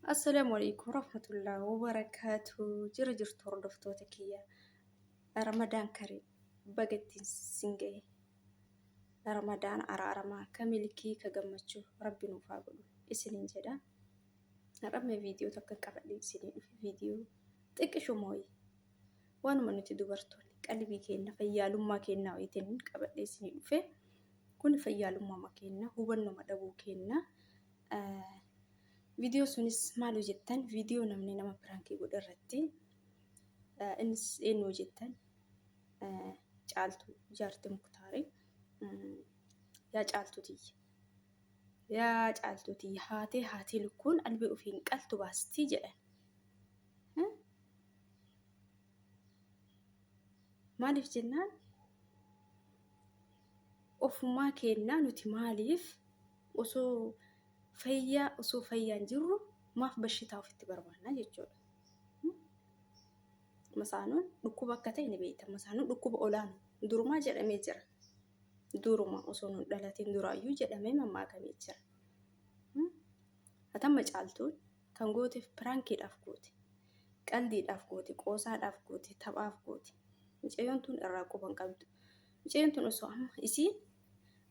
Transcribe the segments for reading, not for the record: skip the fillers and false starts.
السلام عليكم ورحمة الله وبركاته. جرجر تردفتوتك يا رمضان كريم. بقت سنجي رمضان أرارما كملكي كجمتشو ربي نفاقلو إسنين جدا. رمي فيديو تكن سنين في فيديو تكشو موي وانا من تدبرتوني قلبي كينا فيالو ما كينا ويتنين قبل سنين في كون فيالو ما كينا هو انو مدبو كينا فيديو سونس مالو جتن فيديو نمني نما برانكي قد الرتي إنس إنو جتن جعلتو جارتي مختاري يا جعلتو تي هاتي لكون قلبي أفين قلتو باستي جئن مالف جنان أفما كينا نتي مالف وسو فيا نجرو ما في بشيتاو في التبربانا يجول مسانون ركوبا كتاين بيتا مسانون ركوبا أولانو دورما جرى ميجر دورما أصونون دلاتين درايو جرى ميما ما كميجر هتم جعلتون كان قوتي في برانكي دافقوتي قلدي دافقوتي قوسا دافقوتي تبافقوتي مش أيونتون الراقوبان قلدو مش أيونتون أصوهم إسين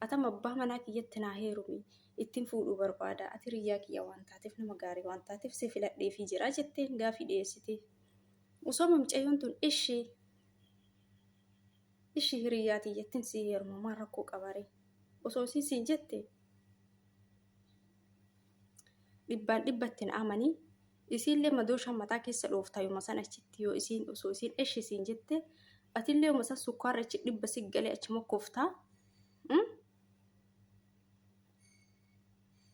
أتم أباه مناكي يتنا هيرومي ittiin fuudhuu barbaada ati riyyaa kiyya waan taateef nama gaarii waan taateef si filadhee fi jira jetteen gaafii dhiyeessite osoo mucayyoon tun ishii hiriyyaati jettiin si heerumamaa rakkoo qabare osoo siin jette dhibbaan dhibbattiin amanii isiillee madooshaan mataa keessa dhooftaa yooma san achitti yoo isiin osoo isiin ishii siin jette atillee yooma san sukkaarra achi dhibba si galee achi mokkooftaa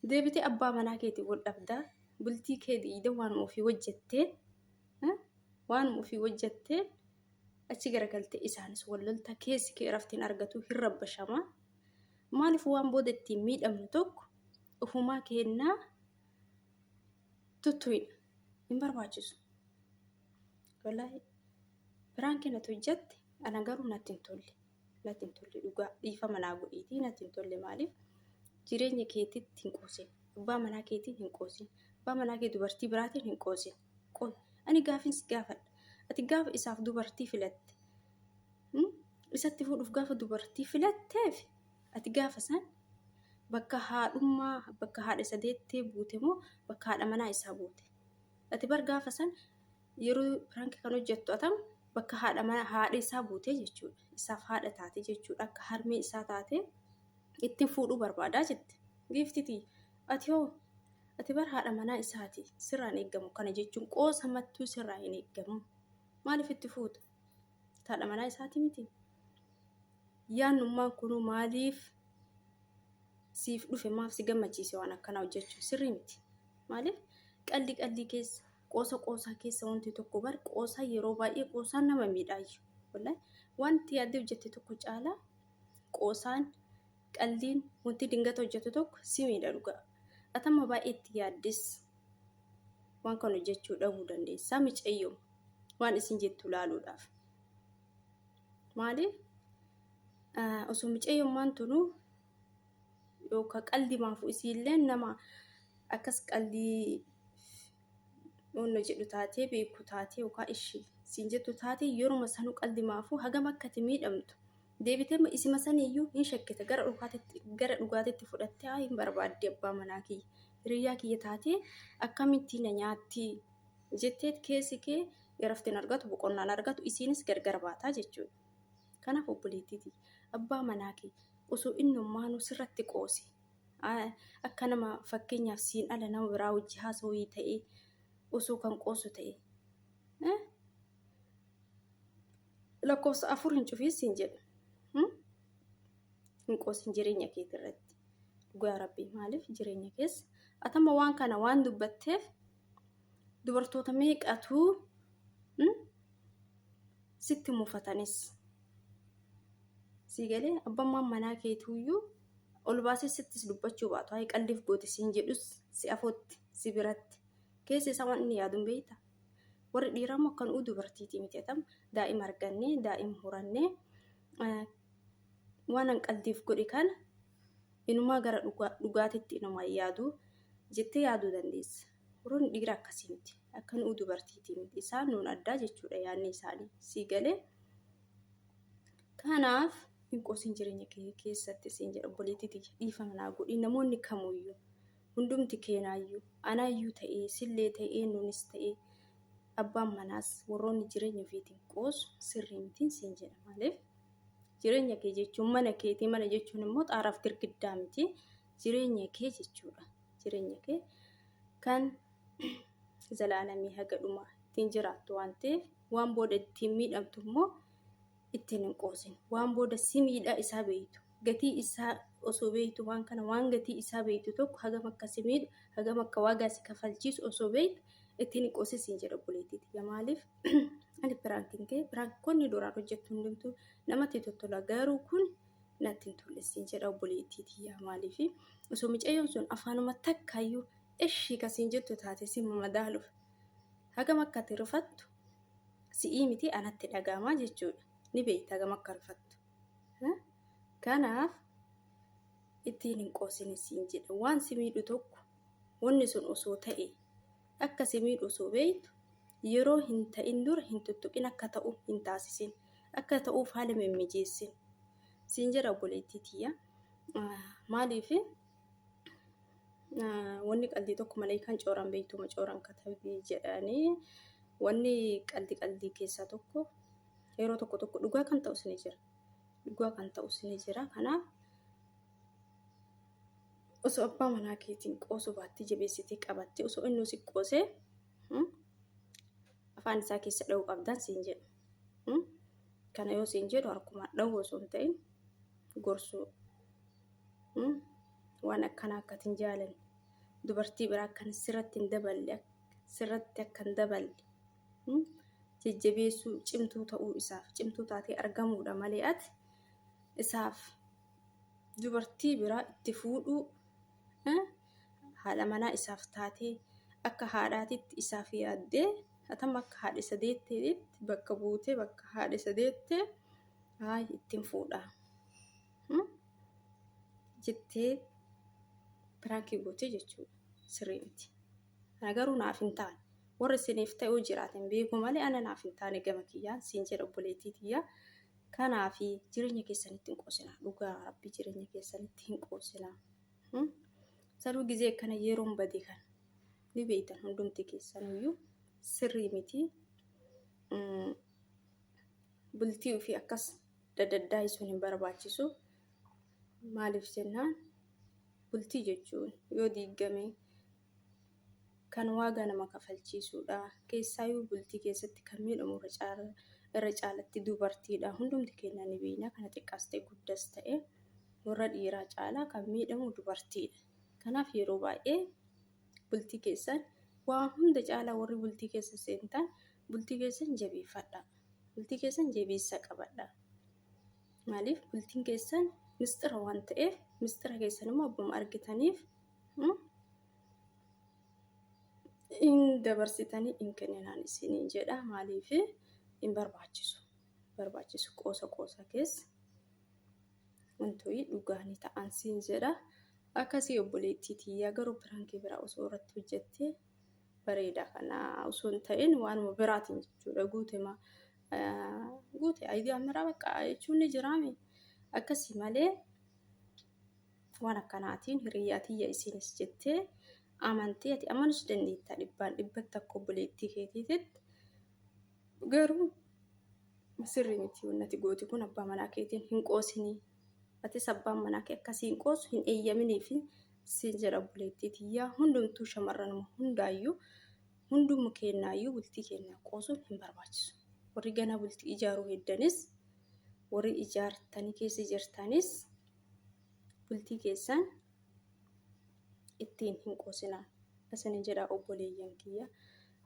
deebitee abbaa manaa keetii wal dhabdaa bultii kee diida waan ofii wajjatteen achi garagaltee isaanis wal lolta keessi kee raftiin argatu hin rabbashamaa maaliif waan booda ittiin miidhamnu tokko ufumaa kennaa tuttuina hin barbaachisu. Wallaahi biraan kennatu hojjatte ana garuu natti hin tolle dhugaa dhiifama naa godhiitii natti hin tolle maaliif jireenya keetitti hin qoosin abbaa manaa keetiin hin qoosin abbaa manaa kee dubartii biraatiin hin qoosin qoy ani gaafiinsi gaafadha ati gaafa isaaf dubartii filatte isatti fuudhuuf gaafa dubartii filatteef ati gaafa san bakka haadhummaa bakka haadha sadeettee buute moo bakka haadha manaa isaa buute ati bar gaafa san yeroo biraanki kan hojjettu atam bakka haadha isaa buute jechuudha isaaf haadha taate jechuudha akka harmee isaa taate ittiin fuudhuu barbaadaa jette giiftitii ati bar haadha manaa isaati sirraan eeggamu kana jechuun qoosa mattuu sirraa hin eeggamu maaliif itti fuuta haadha manaa isaati miti yaannummaan kunuu maaliif siif dhufe maaf si gammachiise waan akkanaa hojjechuu sirrii miti maaliif qalbii keessa qoosaa keessa wanti tokko bar qoosaa yeroo baay'ee qoosaan nama miidhaayu wallahi wanti yaadde hojjette tokko caalaa qoosaan qalbiin wanti dingata hojjetu tokko si miidha dhugaa atama baay'eetti yaaddis waan kan hojjechuu dhabuu dandeessaa micayyoo waan isin jettu laaluudhaaf maaliif osoo micayyummaan tunuu yookaan qalbii maafu isiillee nama akkas qalbii onno jedhu taatee beeku taatee yookaan ishii siin jettu taatee yeroo sanuu qalbii maafu hagam akkati miidhamtu deebitee isima saniyyuu hin shakkite gara dhugaatitti fudhattee hin barbaadde abbaa manaa kiyya hiriyyaa kiyya taatee akkamitti na nyaatti jettee keessi kee yeraftiin argatu boqonnaan argatu isiinis gargar baataa jechuudha. Kanaaf obboleettiiti abbaa manaa kee osoo innummaanuu sirratti qoosi akka nama fakkeenyaaf siin ala nama biraa wajji haasawii ta'ee osoo kan qoosu ta'e lakkoofsa 4 hin cufiisiin jedhu hin qoosin jireenya keetii irratti dhugaa rabbii maaliif jireenya keessa atama waan kana waan dubbatteef dubartoota meeqatu sitti mufatanis sigalee abbaan manaa keetuyyuu ol baasee sittis dubbachuu baatu hay qalliif goote siin jedhus si afootti si biratti keessa isaa waan inni yaaduun beeyta warri dhiiraa moo kan dubartiitii miti atam daa'ima argannee daa'ima horannee waan an qalliif godhe kana inumaa gara dhugaatitti inumaa yaadu jettee yaaduu dandeessa warroonni dhiira akkasii miti. Akka nu dubartiitii miti. Isaan nuun addaa jechuudha yaadni isaanii. Sii galee. Kanaaf hin qoosin jireenya kee keessatti siin jedha obboleettii dhiifama naa godhi. Namoonni kamuyyuu hundumti keenaayyuu anaayyuu ta'ee sillee ta'ee nuunis ta'ee abbaan manaas warroonni jireenya ofiitiin qoosu sirrii mitiin siin jedha. Maaliif jireenya kee jechuun mana keetii, mana jechuun immoo xaaraaf girgiddaa miti. Jireenya kee jechuudha. Jireenya kee kan zalaalamii haga dhumaa ittiin jiraattu waan ta'eef waan booda ittiin miidhamtu immoo ittiin hin qoosin. Waan booda si miidhaa isaa beektu. Gatii isaa osoo beektu waan kana waan gatii isaa beektu tokko hagam akka si miidhu hagam akka waagaa si kafalchiisu osoo beektu ittiin hin qoosisiin jedha obboleettii. Maaliif ani biraankoonni duraan hojjettu hundumtuu namatti toltola garuu kun natti hin tollesiin jedha obboleettii. Maaliif osoo mucayyoon sun afaanuma takkaayyuu ishii kasiin jettu taate si madaaluuf hagam akka ati rifattu si'ii miti anatti dhagahamaa jechuudha. Ni beekta hagam akka rifattu. Kanaaf ittiin hin qoosinisiin jedha. Waan si miidhu tokko wanni sun osoo ta'e akka si miidhu osoo beektu yeroo hin ta'in dura hin tuttuqin akka ta'u hin taasisin. Akka ta'uuf haala mimmijeessin. Siin jedha obboleettii. Maaliif wanni qalbii tokko malee kan cooran beektuma cooran katabii jedhanii wanni qalbii keessaa tokko yeroo tokko dhugaa kan ta'us ni jira. Dhugaa kan ta'us ni jira. Kanaaf osoo abbaa manaa keetiin qoosuu baatte jabeessitee qabatte osoo inni si qoosee afaan isaa keessa dha'uu qabdan siin jedhu. Kana yoo siin jedhu harkumaan dha'uu osoo hin ta'in gorsuu. Waan akkanaa akka hin jaalanne dubartii biraa akkan sirratti hin daballe sirratti akka hin daballe jajjabeessuu cimtuu ta'uu isaaf cimtuu taatee argamuudha malee ati isaaf dubartii biraa itti fuudhuu haadha manaa isaaf taatee akka haadhaatitti isaaf yaaddee atam akka haadha isa deetteetti bakka buutee bakka haadha isa deettee ittiin fuudhaa jettee biraankii gootee jechuudha. Sirrii miti. Ana garuu naaf hin taane warri isiniif ta'uu jiraatan beeku malee ana naaf hin taane gama kiyyaan siin jedha obboleettii. Kanaaf jireenya keessanitti hin qoosinaa. Dhugaa rabbii jireenya keessanitti hin qoosinaa. Saluu gizee kana yeroon badee kan ni beektan hundumti keessaniyyuu sirrii miti. Bultii ofii akkas dadaddaa'isuun hin barbaachisu. Maaliif jennaan bultii jechuun yoo diigame kan waagaa nama kafalchiisuudha. Keessaayyuu bultii keessatti kan miidhamu irra caalatti dubartiidha. Hundumti keenya ni beekna. Kana xiqqaas ta'e guddaas ta'e warra dhiiraa caalaa kan miidhamu dubartiidha. Kanaaf yeroo baay'ee bultii keessan waan hunda caalaa warri bultii keessa seentan bultii keessan jabeeffadha. Bultii keessan jabeessa qabadha. Maaliif bultiin keessan mistira waan ta'eef mistira keessan immoo abbuma argitaniif in dabarsitanii in kenninaan isiniin jedha. Maaliif in barbaachisu qoosa keessa wantoonni dhugaanii ta'an siin jedha. Akkasii obboleettii garuu biraankii biraa osoo irratti hojjettee bareeda. Kana osoo hin ta'in waanuma biraatiin jechuudha. Guute ayidiyaa miraa bakka jechuun ni jiraame. Akkasii malee waan akkanaatiin hiriyyaatii isinis jettee amantee ati amanus dandeetta 100% akka obboleettii keetiitti. Garuu sirrii miti wanti gooti kun abbaa manaa keetiin hin qoosinii. Ati abbaan manaa kee akkasii hin qoosu hin eeyyaminii fi siin jedha obboleettii. Hundumtuu shamarran hundaayyuu hundumuu kennaayyuu bultii kennaa qoosuun hin barbaachisu. Warri ganaa bultii ijaaruu heddanis warri ijaartanii keessa jirtanis bultii keessan ittiin hin qoosinaa. Asanii jedha obboleeyyan kiyya.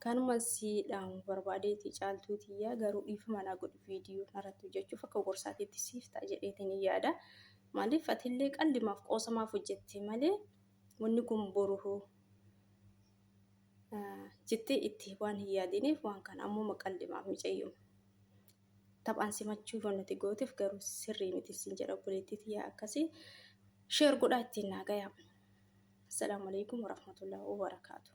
Kanuma siidhaan barbaadeetii caaltuutiyyaa garuu dhiifama naa godhi viidiyoo irratti hojjechuuf akka gorsaatiitti siif ta'a jedheetiin yaada. Maaliif atillee qalbimaaf qoosamaaf hojjettee malee wanni kun boru jettee itti waan hin yaadiniif waan kana ammoo qalbimaaf micayyuu. Taphaan simachuuf wanti gooteef garuu sirrii miti siin jedha obboleettii akkasii. Sheer godhaa ittiin naagayaa. Assalaamu alaikum warahmatullahi wabarakatuh.